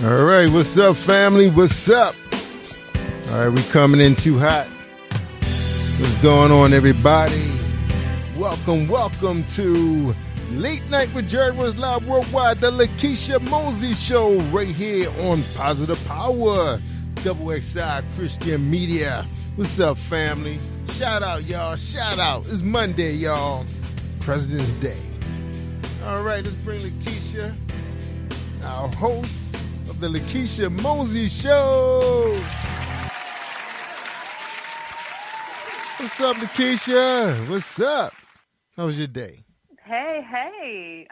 All right, what's up, family? What's up? All right, we coming in too hot. What's going on, everybody? Welcome to Late Night with Jerry was Live Worldwide, the Lekeisha Mosley Show, right here on Positive Power, XXI Christian Media. What's up, family? Shout out, y'all. Shout out. It's Monday, y'all. President's Day. All right, let's bring Lekeisha, our host of the Lekeisha Mosley Show. What's up, Lekeisha? What's up? How was your day? Hey.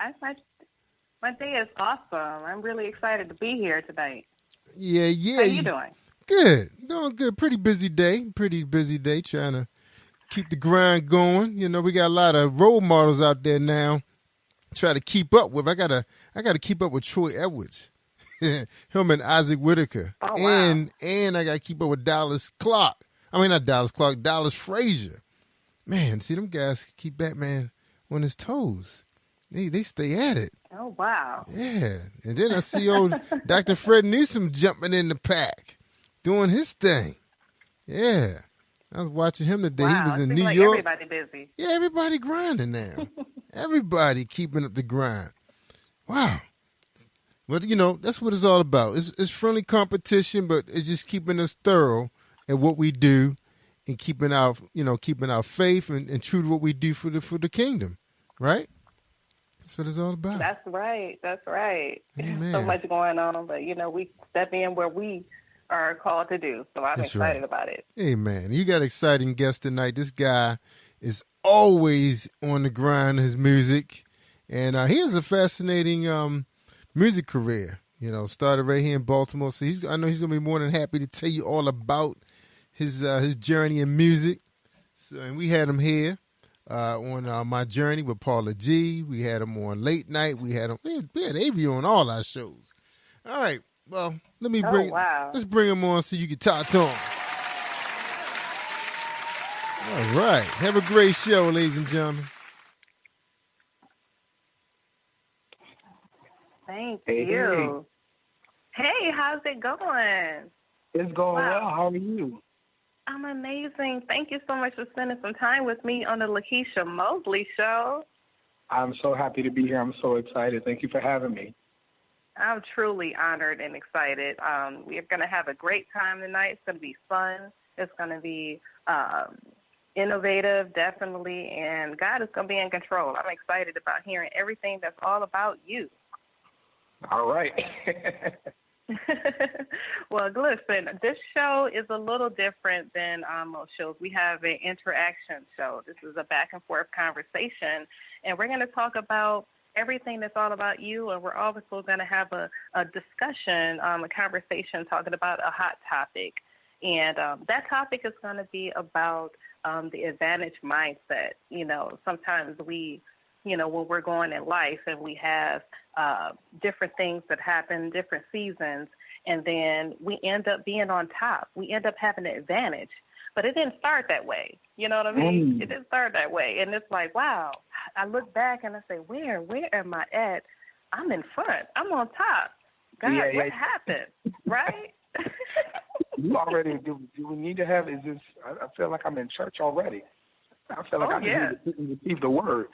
My day is awesome. I'm really excited to be here tonight. Yeah. How you doing? Good. Doing good. Pretty busy day. Trying to keep the grind going. You know, we got a lot of role models out there now. Try to keep up with. I gotta keep up with Troy Edwards. Him and Isaac Whitaker. Oh, wow. And I gotta keep up with Dallas Frazier. Man, see them guys keep Batman on his toes. They stay at it. Oh, wow. Yeah. And then I see old Dr. Fred Newsom jumping in the pack, doing his thing. Yeah. I was watching him today. Wow. He was in Seems New like York. Everybody busy. Yeah, everybody grinding now. Everybody keeping up the grind. Wow. But, you know, that's what it's all about. It's friendly competition, but it's just keeping us thorough at what we do and keeping our faith and true to what we do for the kingdom, right? That's what it's all about. That's right. Amen. So much going on, but, we step in where we are called to do. So I'm excited about it. Amen. You got an exciting guest tonight. This guy is always on the grind, his music, and he has a fascinating music career. You know, started right here in Baltimore. So I know he's gonna be more than happy to tell you all about his journey in music. So, and we had him here on My Journey with Paula G. We had him on Late Night. We had Avery on all our shows. All right. Well, let's bring him on so you can talk to him. All right. Have a great show, ladies and gentlemen. Thank you. Hey, how's it going? It's going well. How are you? I'm amazing. Thank you so much for spending some time with me on the Lekeisha Mosley Show. I'm so happy to be here. I'm so excited. Thank you for having me. I'm truly honored and excited. We're going to have a great time tonight. It's going to be fun. It's going to be innovative, definitely, and God is going to be in control. I'm excited about hearing everything that's all about you. All right. Well, listen, this show is a little different than most shows. We have an interaction show. This is a back-and-forth conversation, and we're going to talk about everything that's all about you, and we're also going to have a discussion, a conversation talking about a hot topic. And that topic is going to be about the advantage mindset. Sometimes we, when we're going in life and we have different things that happen, different seasons, and then we end up being on top. We end up having an advantage. But it didn't start that way. You know what I mean? It didn't start that way. And it's like, wow, I look back and I say, where am I at? I'm in front. I'm on top. God, what happened? Right? You already, do we need to have, I feel like I'm in church already. I feel like I need to receive the word.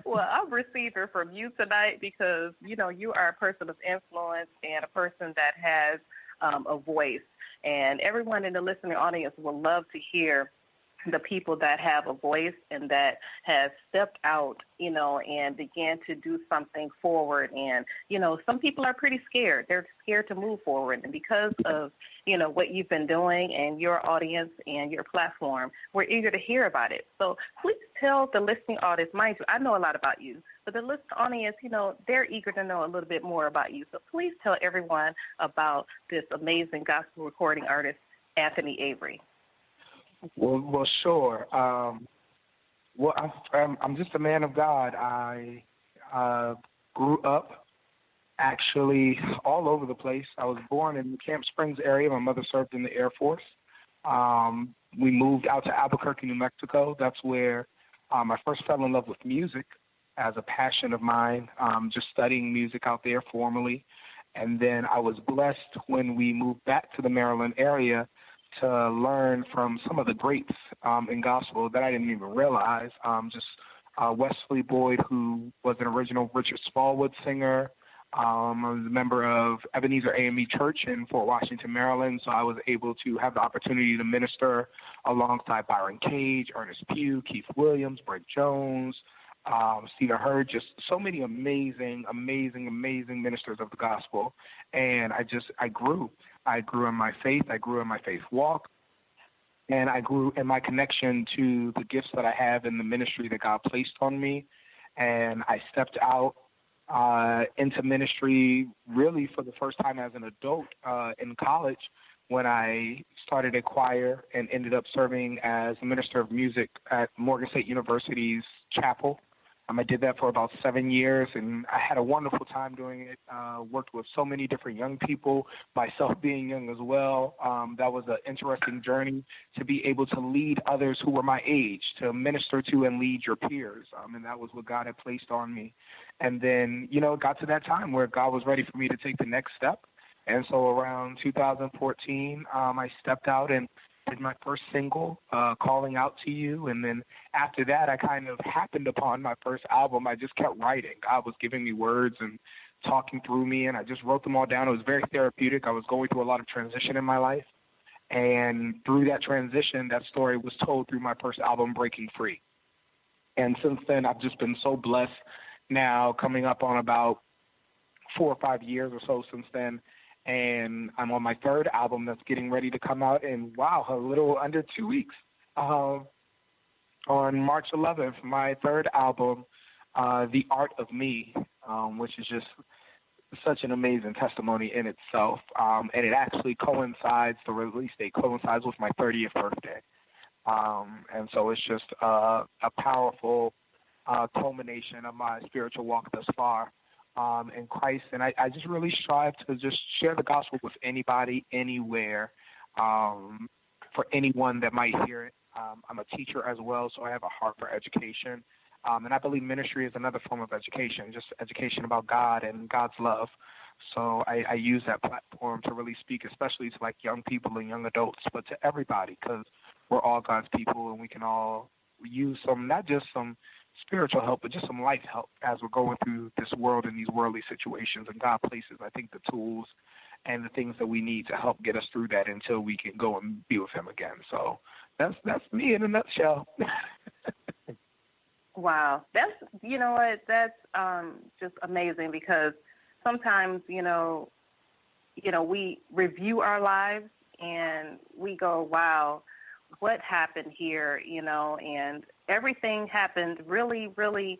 Well, I'm receiving from you tonight because, you are a person of influence and a person that has a voice. And everyone in the listening audience will love to hear the people that have a voice and that has stepped out, and began to do something forward. And, some people are pretty scared. They're scared to move forward. And because of, what you've been doing and your audience and your platform, we're eager to hear about it. So please tell the listening audience, mind you, I know a lot about you, but the listening audience, they're eager to know a little bit more about you. So please tell everyone about this amazing gospel recording artist, Anthony Avery. Well, sure. I'm just a man of God. I grew up actually all over the place. I was born in the Camp Springs area. My mother served in the Air Force. We moved out to Albuquerque, New Mexico. That's where I first fell in love with music. as a passion of mine, just studying music out there formally. And then I was blessed when we moved back to the Maryland area to learn from some of the greats in gospel that I didn't even realize. Wesley Boyd, who was an original Richard Smallwood singer. I was a member of Ebenezer AME Church in Fort Washington, Maryland, so I was able to have the opportunity to minister alongside Byron Cage, Ernest Pugh, Keith Williams, Brent Jones, Stephen Hurd, just so many amazing ministers of the gospel. And I grew. I grew in my faith. I grew in my faith walk. And I grew in my connection to the gifts that I have in the ministry that God placed on me. And I stepped out into ministry really for the first time as an adult in college when I started a choir and ended up serving as a minister of music at Morgan State University's chapel. I did that for about 7 years, and I had a wonderful time doing it. Worked with so many different young people, myself being young as well. That was an interesting journey to be able to lead others who were my age, to minister to and lead your peers. And that was what God had placed on me. And then, it got to that time where God was ready for me to take the next step. And so around 2014, I stepped out and did my first single, Calling Out to You. And then after that, I kind of happened upon my first album. I just kept writing. God was giving me words and talking through me, and I just wrote them all down. It was very therapeutic. I was going through a lot of transition in my life. And through that transition, that story was told through my first album, Breaking Free. And since then, I've just been so blessed now, coming up on about 4 or 5 years or so since then. And I'm on my third album that's getting ready to come out in, a little under 2 weeks. On March 11th, my third album, The Art of Me, which is just such an amazing testimony in itself. And it actually coincides, the release date coincides with my 30th birthday. And so it's just a powerful culmination of my spiritual walk thus far. In Christ, and I just really strive to just share the gospel with anybody, anywhere, for anyone that might hear it. I'm a teacher as well, so I have a heart for education, and I believe ministry is another form of education, just education about God and God's love. So I use that platform to really speak, especially to young people and young adults, but to everybody, because we're all God's people, and we can all use not just some spiritual help, but just some life help as we're going through this world and these worldly situations. And God places, I think, the tools and the things that we need to help get us through that until we can go and be with Him again. So that's me in a nutshell. Wow, that's that's just amazing, because sometimes we review our lives and we go, wow, what happened here, and everything happened really, really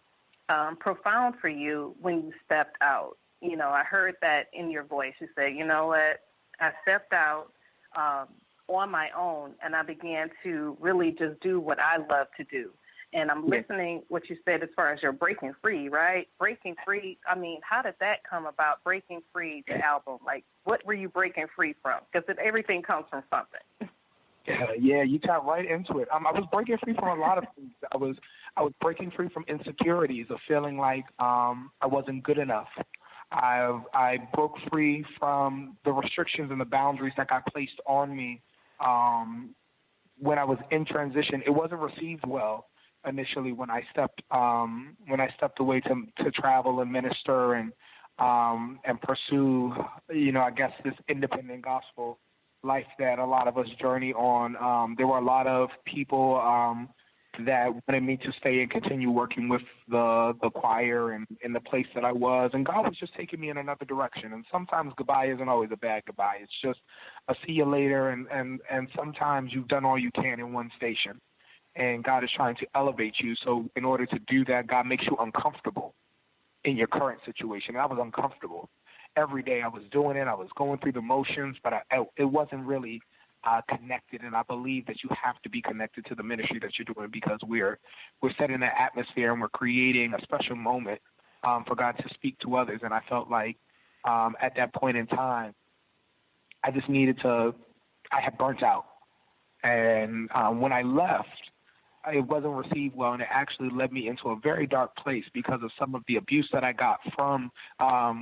profound for you when you stepped out. I heard that in your voice. You said, you know what, I stepped out on my own, and I began to really just do what I love to do. And I'm listening what you said as far as you're breaking free, right? Breaking free, how did that come about, Breaking Free, the album? What were you breaking free from? Because everything comes from something. Yeah, you got right into it. I was breaking free from a lot of things. I was breaking free from insecurities of feeling like I wasn't good enough. I broke free from the restrictions and the boundaries that got placed on me when I was in transition. It wasn't received well initially when I stepped away to travel and minister and pursue I guess this independent gospel life that a lot of us journey on. There were a lot of people that wanted me to stay and continue working with the choir and in the place that I was, and God was just taking me in another direction. And sometimes goodbye isn't always a bad goodbye. It's just a see you later, and sometimes you've done all you can in one station, and God is trying to elevate you. So in order to do that, God makes you uncomfortable in your current situation. And I was uncomfortable. Every day I was doing it. I was going through the motions, but it wasn't really connected. And I believe that you have to be connected to the ministry that you're doing, because we're setting an atmosphere and we're creating a special moment for God to speak to others. And I felt like at that point in time, I had burnt out. And when I left, it wasn't received well, and it actually led me into a very dark place because of some of the abuse that I got from,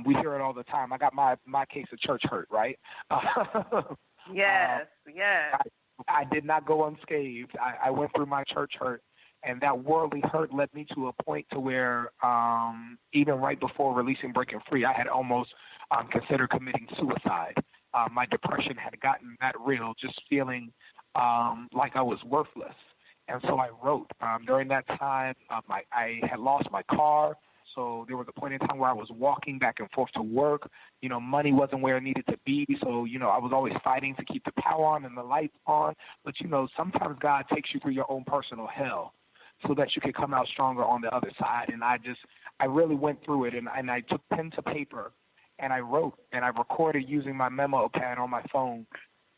we hear it all the time. I got my case of church hurt, right? Yes. I did not go unscathed. I went through my church hurt, and that worldly hurt led me to a point to where even right before releasing Breaking Free, I had almost considered committing suicide. My depression had gotten that real, just feeling like I was worthless. And so I wrote. During that time, I had lost my car, so there was a point in time where I was walking back and forth to work. Money wasn't where it needed to be, so, I was always fighting to keep the power on and the lights on. But, sometimes God takes you through your own personal hell so that you could come out stronger on the other side. And I really went through it, and I took pen to paper, and I wrote, and I recorded using my memo pad on my phone.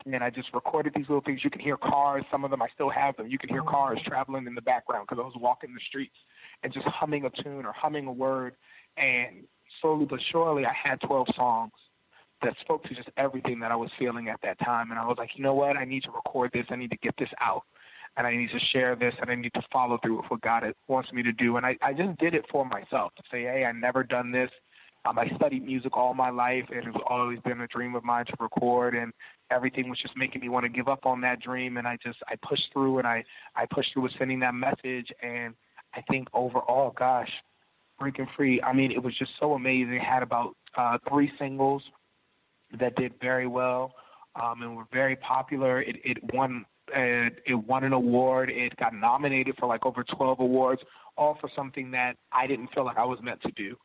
And I just recorded these little things. You can hear cars. Some of them I still have them. You can hear cars traveling in the background because I was walking the streets and just humming a tune or humming a word. And slowly but surely, I had 12 songs that spoke to just everything that I was feeling at that time. And I was like, you know what? I need to record this. I need to get this out. And I need to share this. And I need to follow through with what God wants me to do. And I just did it for myself to say, hey, I've never done this. I studied music all my life, and it's always been a dream of mine to record, and everything was just making me want to give up on that dream. And I pushed through, and I pushed through with sending that message. And I think overall, gosh, Breaking Free, it was just so amazing. It had about 3 singles that did very well and were very popular. It won an award. It got nominated for like over 12 awards, all for something that I didn't feel like I was meant to do.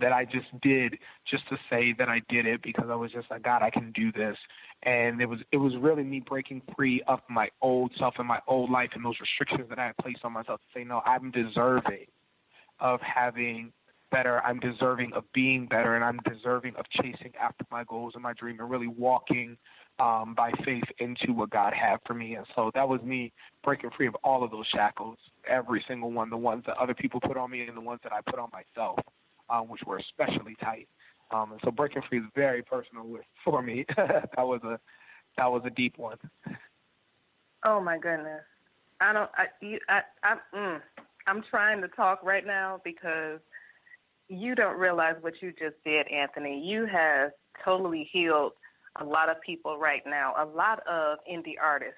That I just did just to say that I did it because I was just like, God, I can do this. And it was really me breaking free of my old self and my old life and those restrictions that I had placed on myself to say, no, I'm deserving of having better. I'm deserving of being better, and I'm deserving of chasing after my goals and my dream and really walking by faith into what God had for me. And so that was me breaking free of all of those shackles, every single one, the ones that other people put on me and the ones that I put on myself. Which were especially tight, and so breaking free is very personal for me. that was a deep one. Oh my goodness, I'm trying to talk right now because you don't realize what you just did, Anthony. You have totally healed a lot of people right now. A lot of indie artists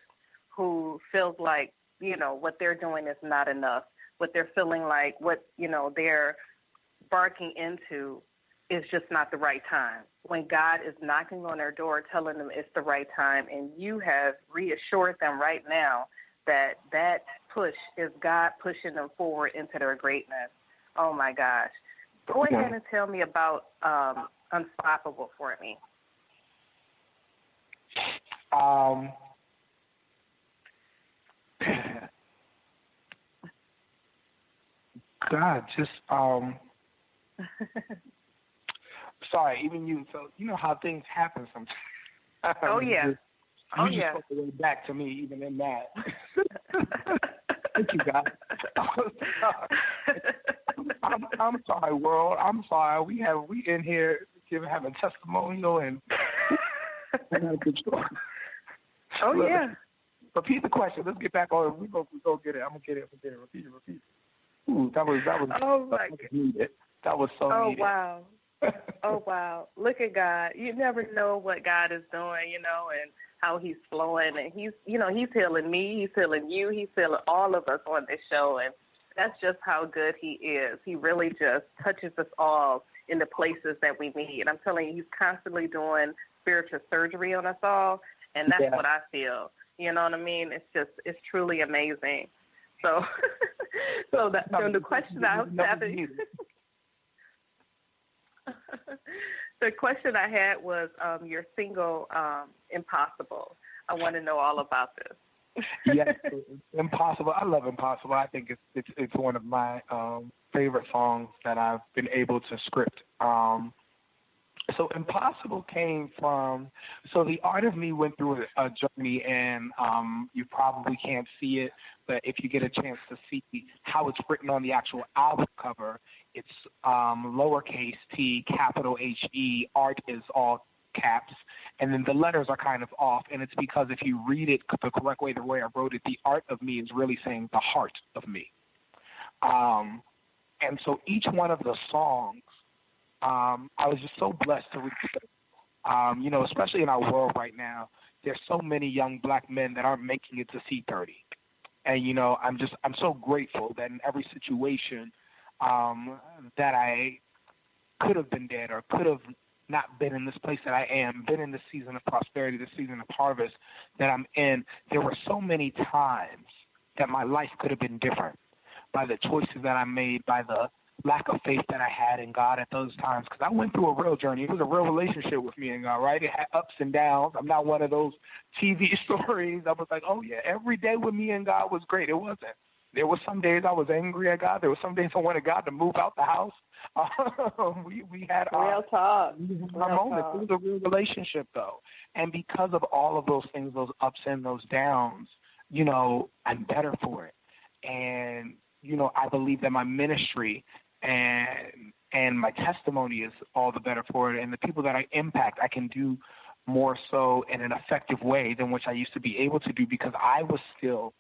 who feels like what they're doing is not enough. What they're feeling like, what they're barking into is just not the right time. When God is knocking on their door telling them it's the right time, and you have reassured them right now that push is God pushing them forward into their greatness. Oh my gosh. Go ahead and tell me about Unstoppable for me. God, just sorry, even you. So you know how things happen sometimes. Oh yeah. You just put the way back to me, even in that. Thank you, God. I'm sorry, world. I'm sorry. We in here having testimonial and control. Oh yeah. Repeat the question. Let's get back on. We go get it. I'm gonna get it. Repeat it. Ooh, that was. Oh my God. That was so Oh, needed. wow. Oh, wow. Look at God. You never know what God is doing, and how he's flowing. And he's healing me. He's healing you. He's healing all of us on this show. And that's just how good he is. He really just touches us all in the places that we need. I'm telling you, he's constantly doing spiritual surgery on us all. And that's what I feel. You know what I mean? It's truly amazing. So, the question I was having, the question I had was your single, Impossible. I want to know all about this. Yes, Impossible. I love Impossible. I think it's one of my favorite songs that I've been able to script. So Impossible came from, the art of me went through a journey, and you probably can't see it, but if you get a chance to see how it's written on the actual album cover, it's lowercase t, capital H-E, art is all caps, and then the letters are kind of off, and it's because if you read it the correct way, the way I wrote it, the art of me is really saying the heart of me. And so each one of the songs, I was just so blessed to read. Especially in our world right now, there's so many young black men that aren't making it to C30. And, I'm so grateful that in every situation that I could have been dead or could have not been in this place that I am, been in this season of prosperity, this season of harvest that I'm in, there were so many times that my life could have been different by the choices that I made, by the lack of faith that I had in God at those times, because I went through a real journey. It was a real relationship with me and God, right? It had ups and downs. I'm not one of those TV stories. I was like, oh, yeah, every day with me and God was great. It wasn't. There were some days I was angry at God. There were some days I wanted God to move out the house. We had real talk. Our moments. It was a real relationship, though. And because of all of those things, those ups and those downs, I'm better for it. And, I believe that my ministry and my testimony is all the better for it. And the people that I impact, I can do more so in an effective way than which I used to be able to do because I was still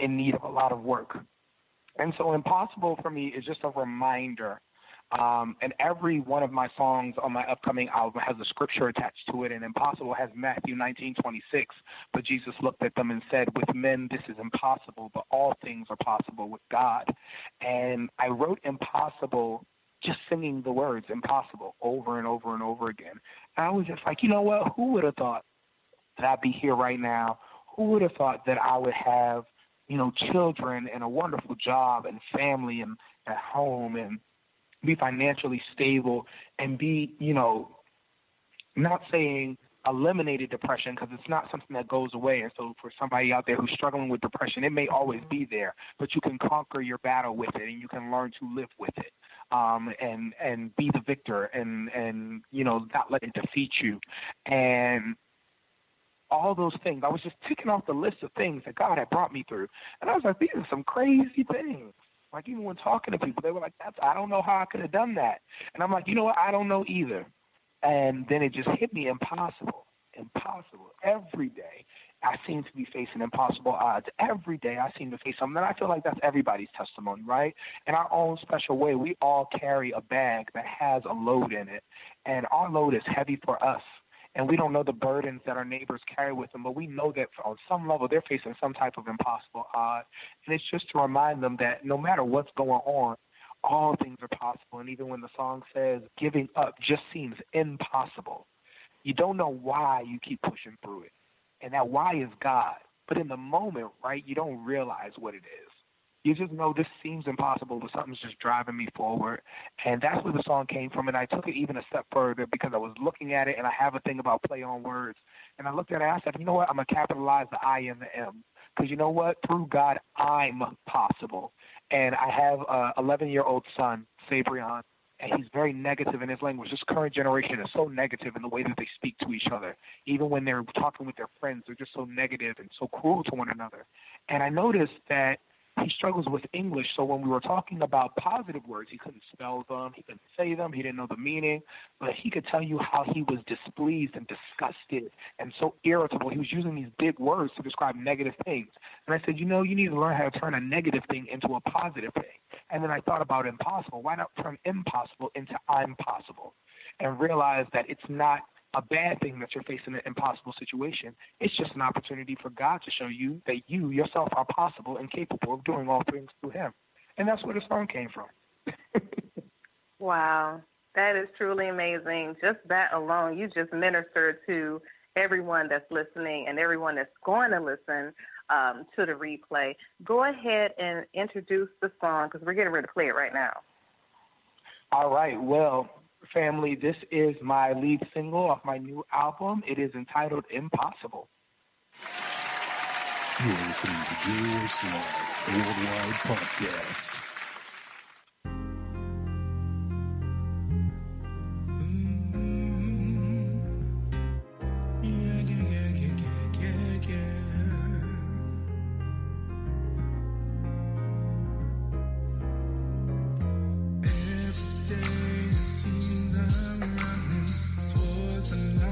in need of a lot of work. And so Impossible for me is just a reminder. And every one of my songs on my upcoming album has a scripture attached to it, and Impossible has Matthew 19:26. But Jesus looked at them and said, with men this is impossible, but all things are possible with God. And I wrote Impossible just singing the words impossible over and over and over again. And I was just like, you know what? Who would have thought that I'd be here right now? Who would have thought that I would have, children and a wonderful job and family and at home and be financially stable and be, not saying eliminated depression because it's not something that goes away. And so for somebody out there who's struggling with depression, it may always be there, but you can conquer your battle with it and you can learn to live with it. And be the victor and not let it defeat you. And all those things, I was just ticking off the list of things that God had brought me through. And I was like, these are some crazy things. Like, even when talking to people, they were like, I don't know how I could have done that. And I'm like, you know what? I don't know either. And then it just hit me, impossible. Every day, I seem to be facing impossible odds. Every day, I seem to face something. And I feel like that's everybody's testimony, right? In our own special way, we all carry a bag that has a load in it. And our load is heavy for us. And we don't know the burdens that our neighbors carry with them, but we know that on some level they're facing some type of impossible odds. And it's just to remind them that no matter what's going on, all things are possible. And even when the song says giving up just seems impossible, you don't know why you keep pushing through it. And that why is God. But in the moment, right, you don't realize what it is. You just know this seems impossible, but something's just driving me forward. And that's where the song came from. And I took it even a step further because I was looking at it, and I have a thing about play on words. And I looked at it and I said, you know what, I'm going to capitalize the I and the M. Because you know what? Through God, I'm possible. And I have an 11-year-old son, Sabrion, and he's very negative in his language. This current generation is so negative in the way that they speak to each other. Even when they're talking with their friends, they're just so negative and so cruel to one another. And I noticed that he struggles with English, so when we were talking about positive words, he couldn't spell them, he couldn't say them, he didn't know the meaning, but he could tell you how he was displeased and disgusted and so irritable. He was using these big words to describe negative things. And I said, you need to learn how to turn a negative thing into a positive thing. And then I thought about impossible. Why not turn impossible into I'm possible? And realize that it's not a bad thing that you're facing an impossible situation. It's just an opportunity for God to show you that you yourself are possible and capable of doing all things through him. And that's where the song came from. Wow. That is truly amazing. Just that alone, you just ministered to everyone that's listening and everyone that's going to listen to the replay. Go ahead and introduce the song because we're getting ready to play it right now. All right. Well, family, this is my lead single off my new album. It is entitled Impossible. You're listening to Your Song Worldwide Podcast. Every day it seems I'm running towards the light.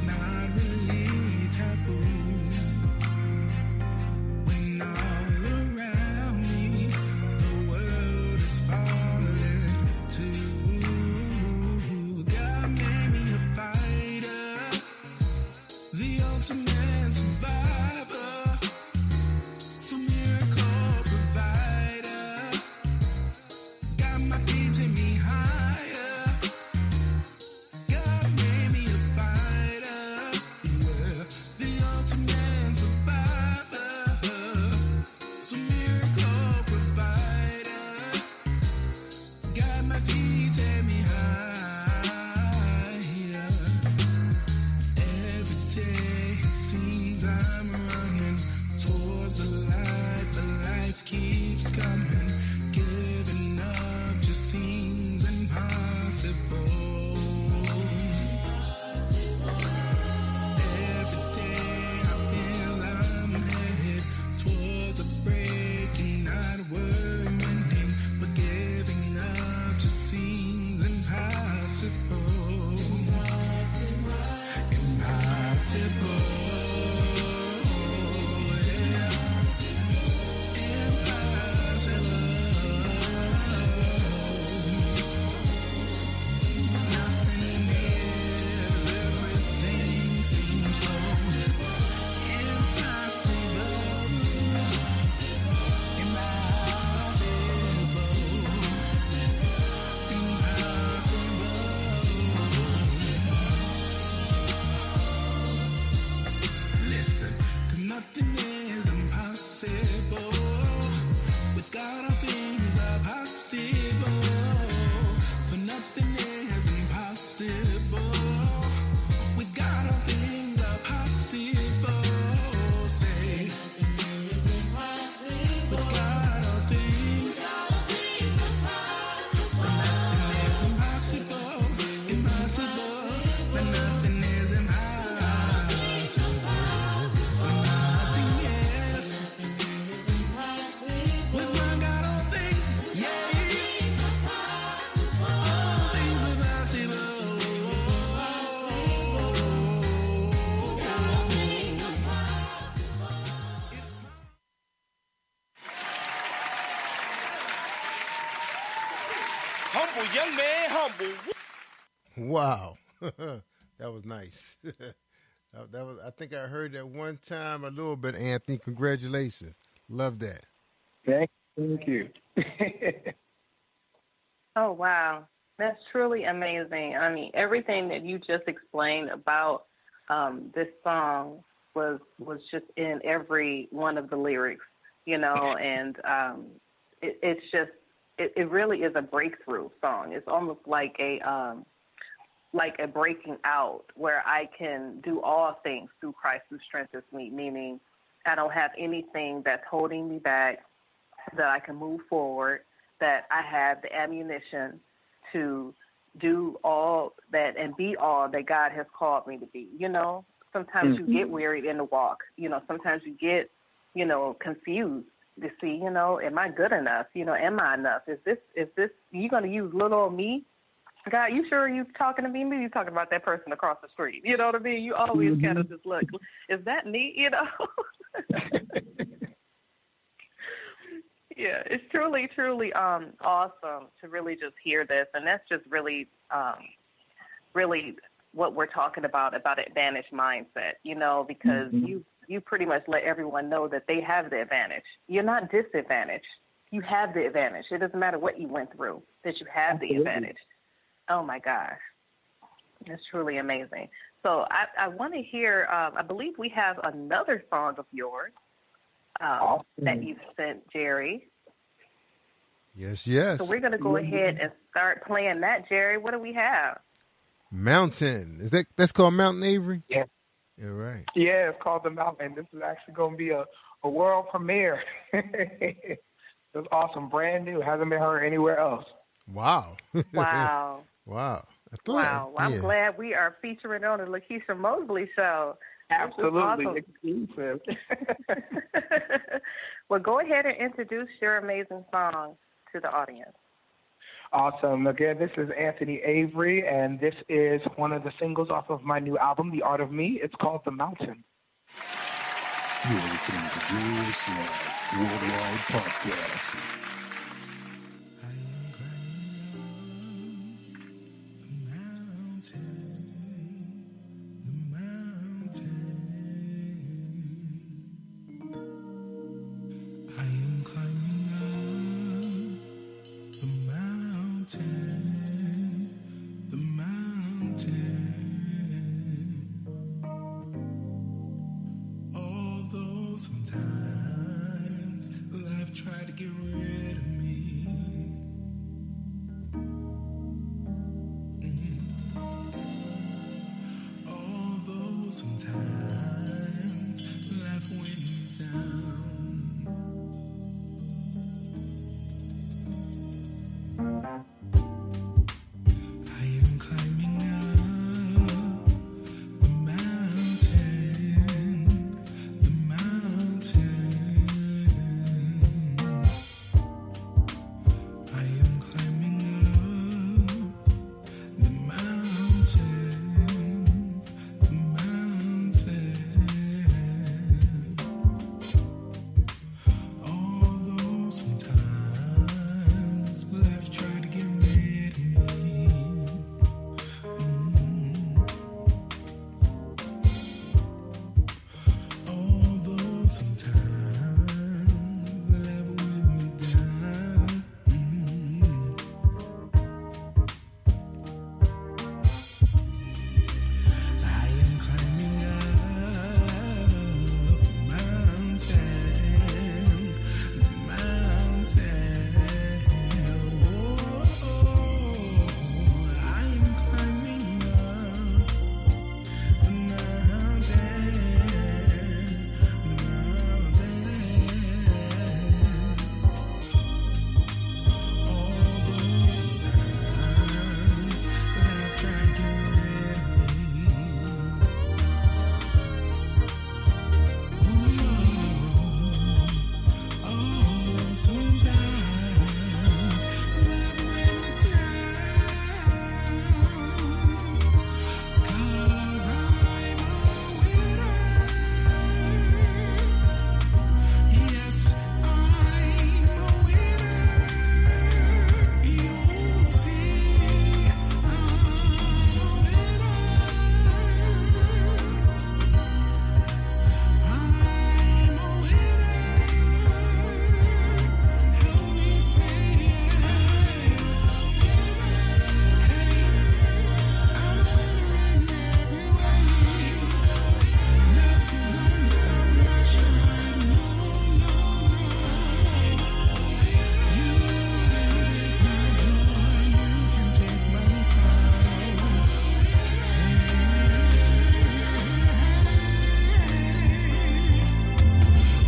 not really taboo. When all around me, the world is falling too. God made me a fighter, the ultimate survivor, so miracle provider. Got my feet take me higher. God made me a fighter, yeah, the ultimate survivor, so miracle provider. Got my feet take me higher. Every day it seems I'm running towards the light, but life keeps coming. Giving up just seems impossible. Every day I feel I'm headed towards a break and not a word ending, but giving up just seems impossible. Impossible. Listen, 'cause nothing is impossible. With God, all things are possible. For nothing is impossible. With God, all things are possible. Say, with God, all things. For nothing is impossible. Impossible. For nothing is impossible. For nothing is. With my God, all things, yeah. All things are possible. Humble, young man, humble. Wow. That was nice. That was. I think I heard that one time a little bit, Anthony. Congratulations. Love that. Thank you. Oh, wow. That's truly amazing. I mean, everything that you just explained about this song was just in every one of the lyrics, and it's just, it really is a breakthrough song. It's almost like a breaking out where I can do all things through Christ who strengthens me, meaning I don't have anything that's holding me back, that I can move forward, that I have the ammunition to do all that and be all that God has called me to be. Sometimes you get wearied in the walk. Sometimes you get, confused to see, am I good enough? Am I enough? Is this, you going to use little old me? God, you sure you talking to me? Maybe you talking about that person across the street. You know what I mean? You always kind of just look, is that me? Yeah, it's truly, truly awesome to really just hear this. And that's just really, really what we're talking about advantage mindset, because you pretty much let everyone know that they have the advantage. You're not disadvantaged. You have the advantage. It doesn't matter what you went through, that you have the advantage. Oh, my gosh. That's truly amazing. So I want to hear, I believe we have another song of yours that you've sent, Jerry. Yes. So we're going to go ahead and start playing that, Jerry. What do we have? Mountain. That's called Mountain, Avery? Yeah. Yeah, right. Yeah, it's called The Mountain. This is actually going to be a world premiere. It's awesome. Brand new. Hasn't been heard anywhere else. Wow. Wow. Wow. Wow. Well, I'm glad we are featuring on the Lekeisha Mosley show. Absolutely Awesome. exclusive. Well, go ahead and introduce your amazing song to the audience. Awesome. Again, this is Anthony Avery, and this is one of the singles off of my new album, The Art of Me. It's called The Mountain. You're listening to Julius Live Worldwide Podcast. Sometimes life tried to get rid of me. Although sometimes life went me down. I am climbing up the mountain. The mountain. I am climbing up the mountain. The mountain. Although sometimes life tried to get rid of me. Although sometimes life weighed me down. I am climbing up the mountain. The mountain. I am climbing up the mountain. Although sometimes life tried to get rid of me. Although sometimes life weighed me down. 'Cause I'm a winner. Yes, I'm a winner. You'll see, I'm a winner. I'm a winner. Help me say it. I'm a winner in every way. Nothing's gonna stop my shine. No, no, no. You can take my joy. You can take my smile.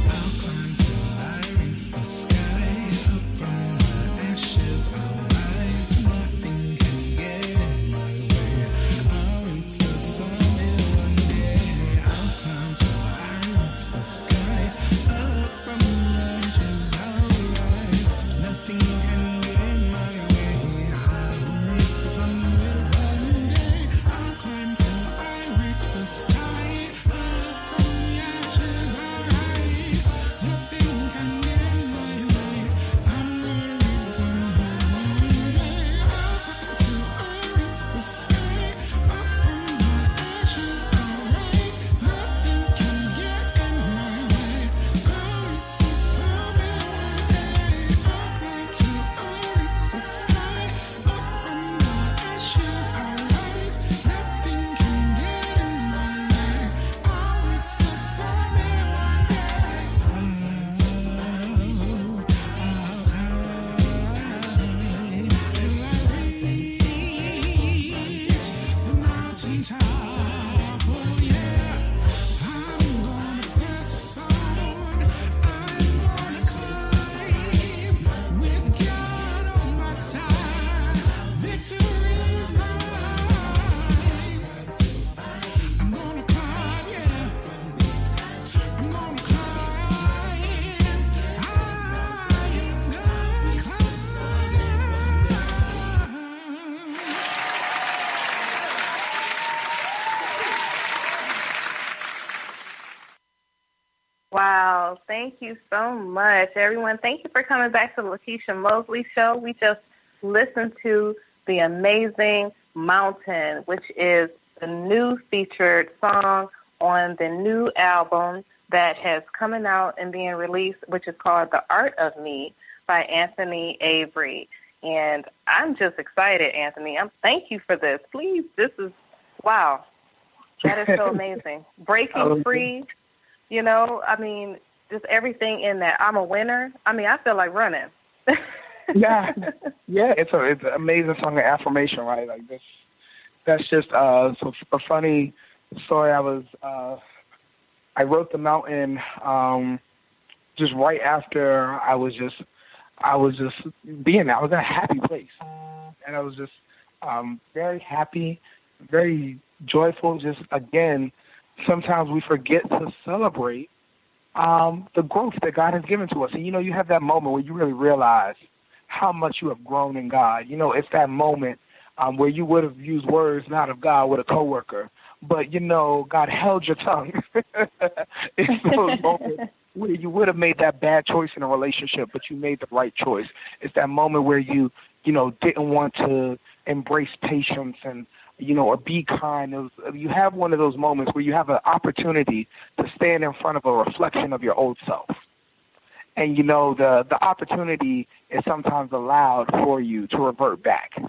I'll climb till I reach the sky. Up from the ashes I'll rise. Nothing can get in my way. I'll reach the summit one day. I'll climb till I reach the sky. Up from the ashes I'll rise. Nothing can get in my way. I'll reach the summit one day. I'll climb till I reach the sky. Up from the ashes I'll rise. Nothing can get in my way. I'm gonna reach the summit one day. I'll climb till I reach the sky. Up from the ashes I'll rise. Nothing can get in my way. I'll reach the summit one day. I'll climb till I reach the sky. Up from the ashes I'll rise. Nothing can get in my way. I'll reach the summit one day. Till I reach the mountaintop. Oh yeah, I'm gonna press on. I'm gonna climb with God on my side. Victory is mine. I'm gonna climb, yeah. I'm gonna climb. I am gonna climb. Wow, thank you so much, everyone. Thank you for coming back to the Lekeisha Mosley Show. We just listened to The Amazing Mountain, which is the new featured song on the new album that has coming out and being released, which is called The Art of Me by Anthony Avery. And I'm just excited, Anthony. Thank you for this. Please, this is, wow, that is so amazing. Breaking free, you know, I mean, just everything in that. I'm a winner. I mean, I feel like running. Yeah, it's an amazing song of affirmation, right? Like this. That's just a funny story. I wrote The Mountain just right after I was being there. I was in a happy place, and I was just very happy, very joyful. Just again, sometimes we forget to celebrate the growth that God has given to us. And you have that moment where you really realize how much you have grown in God. It's that moment where you would have used words not of God with a coworker, but God held your tongue. It's those moments where you would have made that bad choice in a relationship, but you made the right choice. It's that moment where you didn't want to embrace patience and or be kind. You have one of those moments where you have an opportunity to stand in front of a reflection of your old self. And the opportunity is sometimes allowed for you to revert back.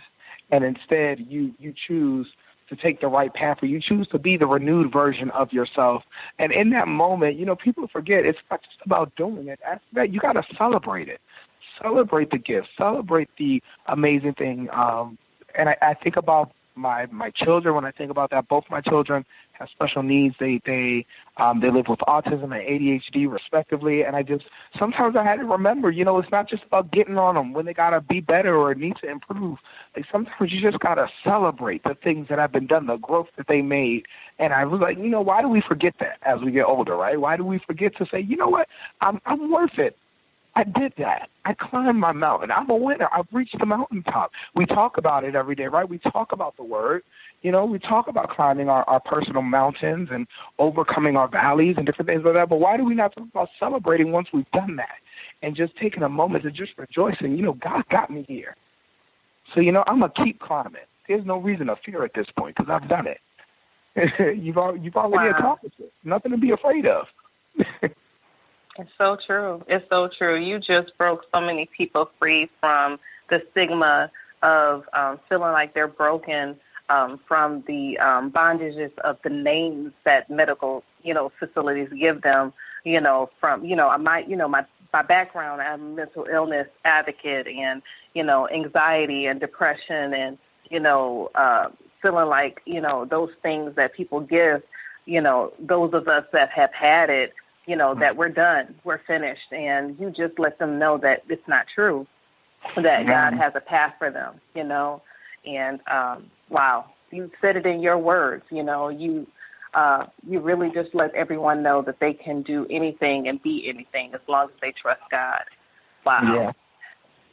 And instead, you choose to take the right path, or you choose to be the renewed version of yourself. And in that moment, people forget it's not just about doing it. After that, you got to celebrate it. Celebrate the gift. Celebrate the amazing thing. And I think about my children. When I think about that, both my children have special needs. They live with autism and ADHD respectively. And sometimes I had to remember, it's not just about getting on them when they got to be better or need to improve. Like sometimes you just got to celebrate the things that have been done, the growth that they made. And I was like, why do we forget that as we get older, right? Why do we forget to say, what, I'm worth it. I did that. I climbed my mountain. I'm a winner. I've reached the mountaintop. We talk about it every day, right? We talk about the word. We talk about climbing our personal mountains and overcoming our valleys and different things like that. But why do we not talk about celebrating once we've done that and just taking a moment to just rejoice and, God got me here. So, I'm going to keep climbing. There's no reason to fear at this point because I've done it. You've already accomplished it. Nothing to be afraid of. It's so true. It's so true. You just broke so many people free from the stigma of feeling like they're broken from the bondages of the names that medical, facilities give them, from, my background, I'm a mental illness advocate and, anxiety and depression and, feeling like, those things that people give, those of us that have had it, that we're done, we're finished, and you just let them know that it's not true, that God has a path for them, and wow, you said it in your words, you really just let everyone know that they can do anything and be anything as long as they trust God. Wow. Yeah.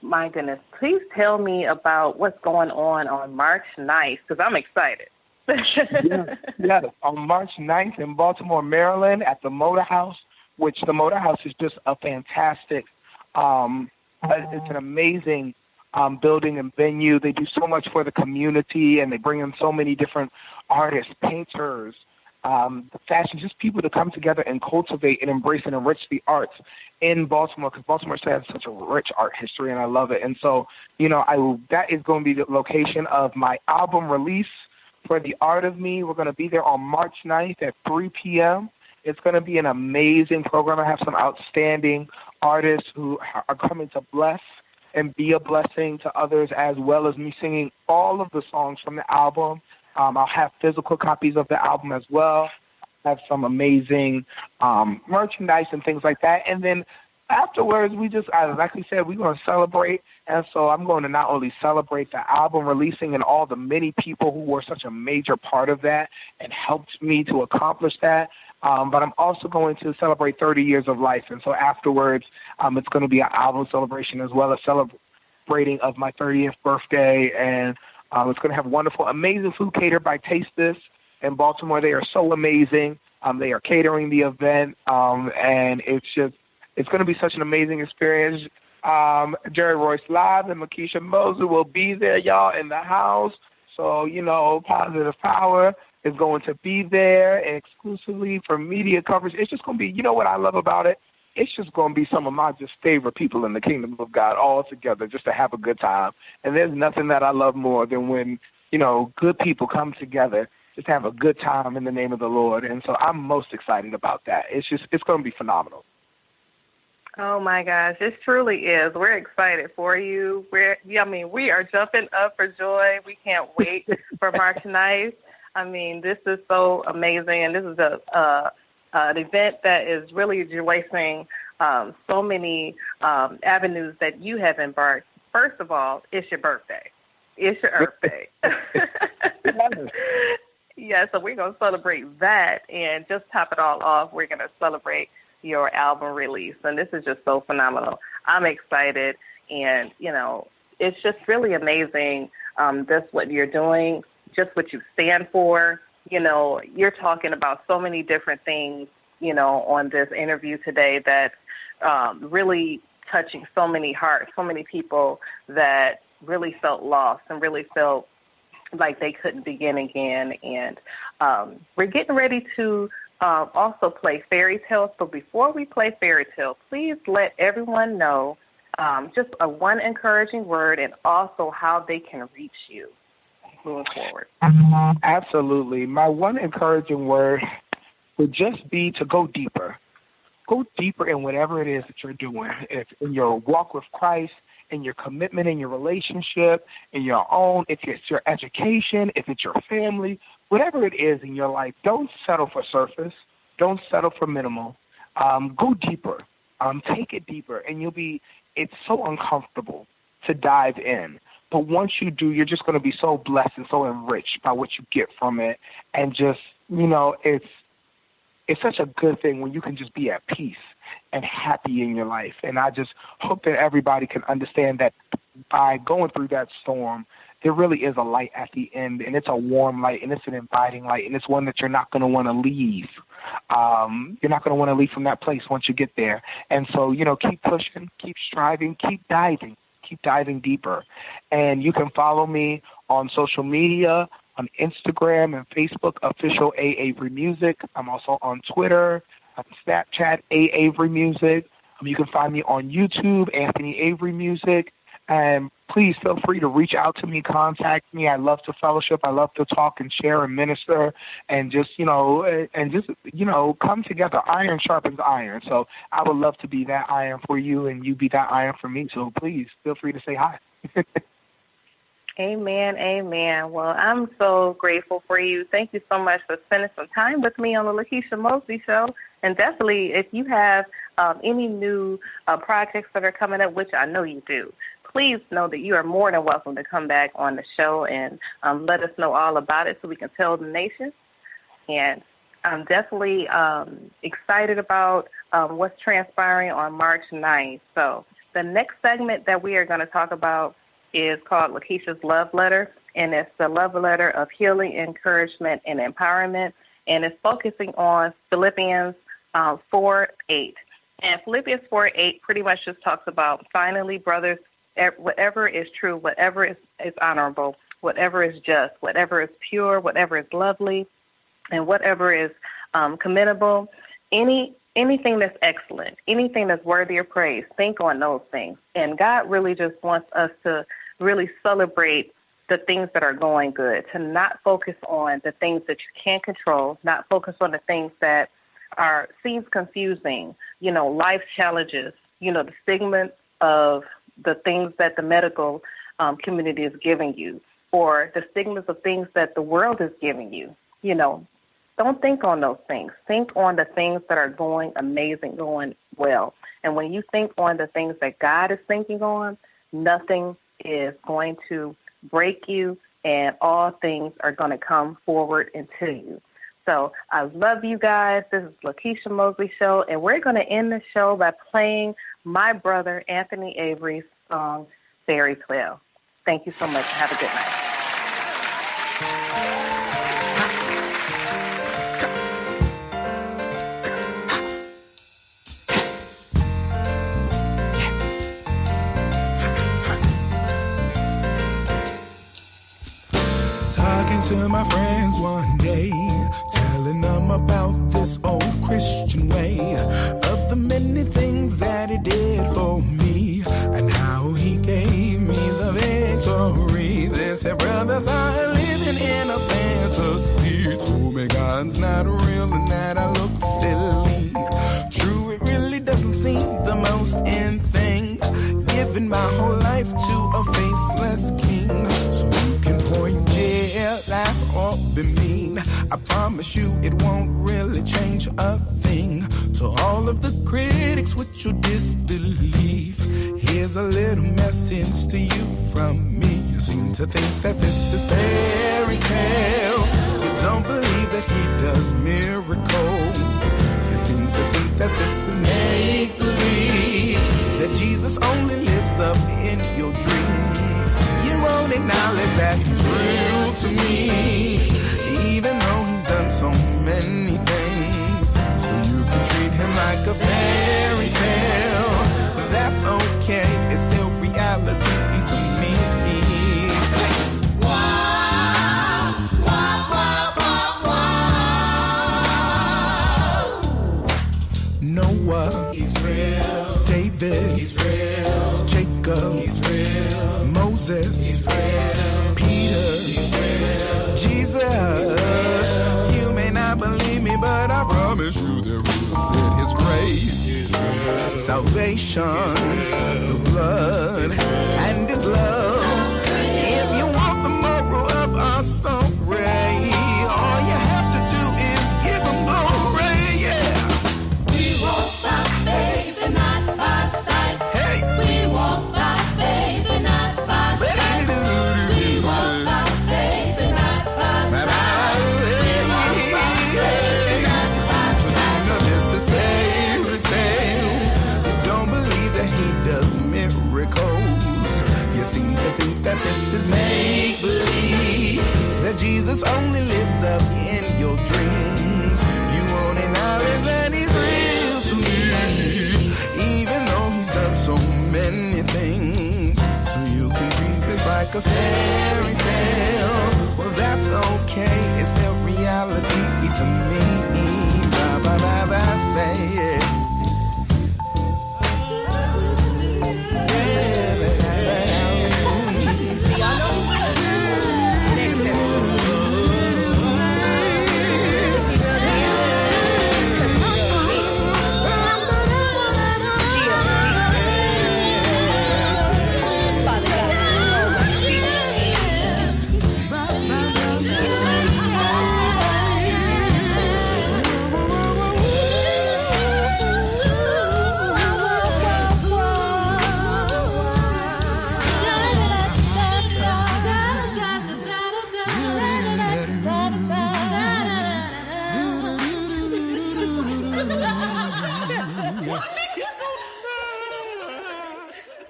My goodness. Please tell me about what's going on March 9th, because I'm excited. Yeah, on March 9th in Baltimore, Maryland at the Motor House, which the Motor House is just a fantastic, it's an amazing building and venue. They do so much for the community, and they bring in so many different artists, painters, fashion, just people to come together and cultivate and embrace and enrich the arts in Baltimore, because Baltimore has such a rich art history, and I love it. And so, that is going to be the location of my album release for The Art of Me. We're going to be there on March 9th at 3 p.m. It's going to be an amazing program. I have some outstanding artists who are coming to bless and be a blessing to others, as well as me singing all of the songs from the album. I'll have physical copies of the album as well. I have some amazing merchandise and things like that. And then afterwards, like we said, we're going to celebrate. And so I'm going to not only celebrate the album releasing and all the many people who were such a major part of that and helped me to accomplish that, but I'm also going to celebrate 30 years of life. And so afterwards, it's going to be an album celebration as well as celebrating of my 30th birthday. And it's going to have wonderful, amazing food catered by Taste This in Baltimore. They are so amazing. They are catering the event, and it's going to be such an amazing experience. Jerry Royce Live and Lekeisha Mosley will be there, y'all, in the house. So, Positive Power is going to be there exclusively for media coverage. It's just going to be, what I love about it? It's just going to be some of my just favorite people in the kingdom of God all together just to have a good time. And there's nothing that I love more than when, good people come together just to have a good time in the name of the Lord. And so I'm most excited about that. It's going to be phenomenal. Oh, my gosh. It truly is. We're excited for you. We are jumping up for joy. We can't wait for March 9th. This is so amazing, and this is an event that is really rejoicing so many avenues that you have embarked. First of all, it's your birthday. It's your Earth Day. Yeah, so we're going to celebrate that, and just top it all off, we're going to celebrate your album release, and this is just so phenomenal. I'm excited, and, it's just really amazing just what you're doing, just what you stand for. You're talking about so many different things, on this interview today that's really touching so many hearts, so many people that really felt lost and really felt like they couldn't begin again. And we're getting ready to also play fairy tales. So before we play fairy tales, please let everyone know just one encouraging word and also how they can reach you moving forward. Absolutely. My one encouraging word would just be to go deeper. Go deeper in whatever it is that you're doing. If in your walk with Christ, in your commitment, in your relationship, in your own, if it's your education, if it's your family, whatever it is in your life, don't settle for surface. Don't settle for minimal. Go deeper. Take it deeper, and it's so uncomfortable to dive in. But once you do, you're just going to be so blessed and so enriched by what you get from it. And just, it's such a good thing when you can just be at peace and happy in your life. And I just hope that everybody can understand that by going through that storm, there really is a light at the end, and it's a warm light, and it's an inviting light, and it's one that you're not going to want to leave. You're not going to want to leave from that place once you get there. And so, keep pushing, keep striving, keep diving deeper. And you can follow me on social media, on Instagram and Facebook, official A. Avery Music. I'm also on Twitter, on Snapchat, A. Avery Music. You can find me on YouTube, Anthony Avery Music. And please feel free to reach out to me, contact me. I love to fellowship. I love to talk and share and minister and just come together. Iron sharpens iron. So I would love to be that iron for you and you be that iron for me. So please feel free to say hi. Amen, amen. Well, I'm so grateful for you. Thank you so much for spending some time with me on the Lekeisha Mosley Show. And definitely, if you have any new projects that are coming up, which I know you do, please know that you are more than welcome to come back on the show and let us know all about it so we can tell the nation. And I'm definitely excited about what's transpiring on March 9th. So the next segment that we are going to talk about is called Lekeisha's Love Letter, and it's the love letter of healing, encouragement, and empowerment, and it's focusing on Philippians 4:8. And Philippians 4:8 pretty much just talks about, finally, brothers, whatever is true, whatever is honorable, whatever is just, whatever is pure, whatever is lovely, and whatever is commendable, anything that's excellent, anything that's worthy of praise, think on those things. And God really just wants us to really celebrate the things that are going good, to not focus on the things that you can't control, not focus on the things that seems confusing, life challenges, the stigma of the things that the medical community is giving you, or the stigmas of things that the world is giving you. Don't think on those things. Think on the things that are going amazing, going well. And when you think on the things that God is thinking on, nothing is going to break you, and all things are going to come forward into you. So I love you guys. This is Lekeisha Mosley Show, and we're going to end the show by playing my brother Anthony Avery's song, Fairy Tale. Thank you so much. Have a good night. my friends one day, telling them about this old Christian way, of the many things that he did for me, and how he gave me the victory. They said, brothers are living in a fantasy. Told me God's not real and that I look silly. True, it really doesn't seem the most in thing, giving my whole life to a faceless king. So you can point, yeah, laugh or be mean, I promise you it won't really change a thing. To all of the critics with your disbelief, here's a little message to you from me. You seem to think that this is fairy tale. You don't believe that he does miracles. You seem to think that this is make-believe, that Jesus only lives up in your dreams. You won't acknowledge that he's real to me, even though he's done so many things. So you can treat him like a fairy tale, but that's okay, it's still reality to me. Wow, wow, wow, wow, wow. Noah, he's real. David, he's real. Jacob, he's real. Moses, he's real. Peter, he's real. Jesus, you may not believe me, but I promise you there is in his grace, salvation, the blood, and his love. If you want the moral of our story, all you have to do is give him glory, yeah. We walk by faith and not by sight. Hey. We walk by faith and not by sight. We walk by faith and not by sight. We walk by faith and not by sight. No, this is fairy tale. You don't believe that he does miracles. You seem to think that this is make-believe, that Jesus only lives up in your dreams. You won't acknowledge that he's real to me, even though he's done so many things. So you can treat this like a fairy tale. Well, that's okay, it's their reality to me. Ba ba ba ba ba, yeah.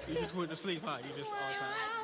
You just went to sleep, huh? You just all time.